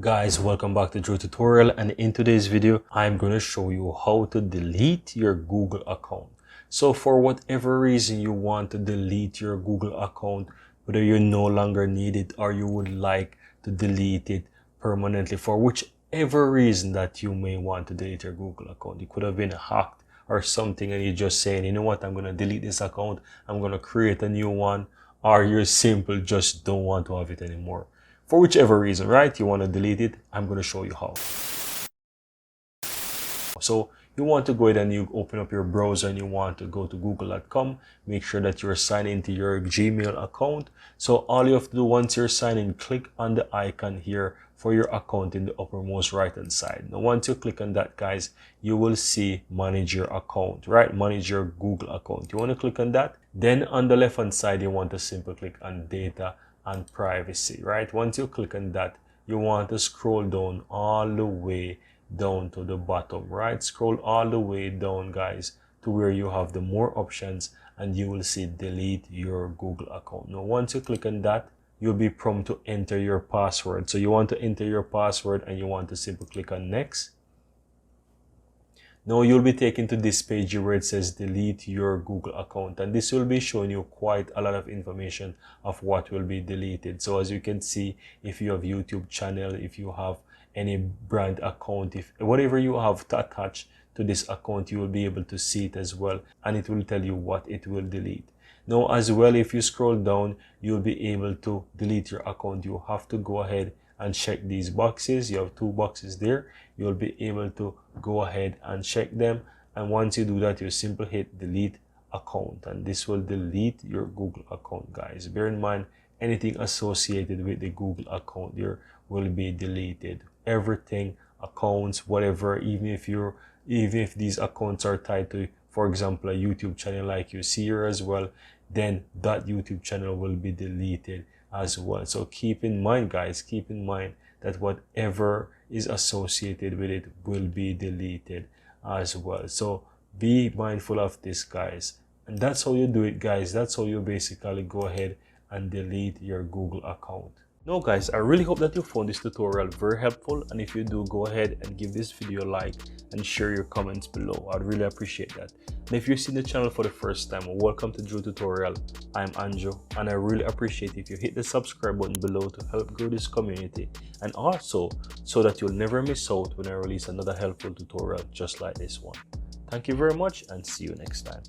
Guys, welcome back to Drew Tutorial, and in today's video I'm going to show you how to delete your Google account. So for whatever reason you want to delete your Google account, whether you no longer need it or you would like to delete it permanently, for whichever reason that you may want to delete your Google account. It could have been hacked or something and you're just saying, you know what, I'm going to delete this account, I'm going to create a new one, or you're simple just don't want to have it anymore. For whichever reason, right? You want to delete it, I'm going to show you how. So you want to go ahead and you open up your browser and you want to go to google.com. Make sure that you're signed into your Gmail account. So all you have to do once you're signed in, click on the icon here for your account in the uppermost right hand side. Now once you click on that, guys, you will see manage your account, right? Manage your Google account. You want to click on that. Then on the left hand side, you want to simply click on data and privacy, right? Once you click on that, you want to scroll down all the way down to the bottom, right? Scroll all the way down, guys, to where you have the more options and you will see delete your Google account. Now once you click on that, you'll be prompted to enter your password. So you want to enter your password and you want to simply click on next. Now you'll be taken to this page where it says delete your Google account, and this will be showing you quite a lot of information of what will be deleted. So as you can see, if you have YouTube channel, if you have any brand account, if whatever you have to attach to this account, you will be able to see it as well, and it will tell you what it will delete. Now as well, if you scroll down, you'll be able to delete your account. You have to go ahead and check these boxes. You have two boxes there. You'll be able to go ahead and check them, and once you do that, you simply hit delete account, and this will delete your Google account, guys. Bear in mind, anything associated with the Google account there will be deleted. Everything, accounts, whatever, even if these accounts are tied to, for example, a YouTube channel like you see here as well, then that YouTube channel will be deleted as well. So keep in mind, guys, keep in mind that whatever is associated with it will be deleted as well. So be mindful of this, guys, and that's how you do it, guys. That's how you basically go ahead and delete your Google account. Now guys, I really hope that you found this tutorial very helpful, and if you do, go ahead and give this video a like and share your comments below. I'd really appreciate that. And if you're seeing the channel for the first time, welcome to Drew Tutorial. I'm Anjo, and I really appreciate if you hit the subscribe button below to help grow this community, and also so that you'll never miss out when I release another helpful tutorial just like this one. Thank you very much, and see you next time.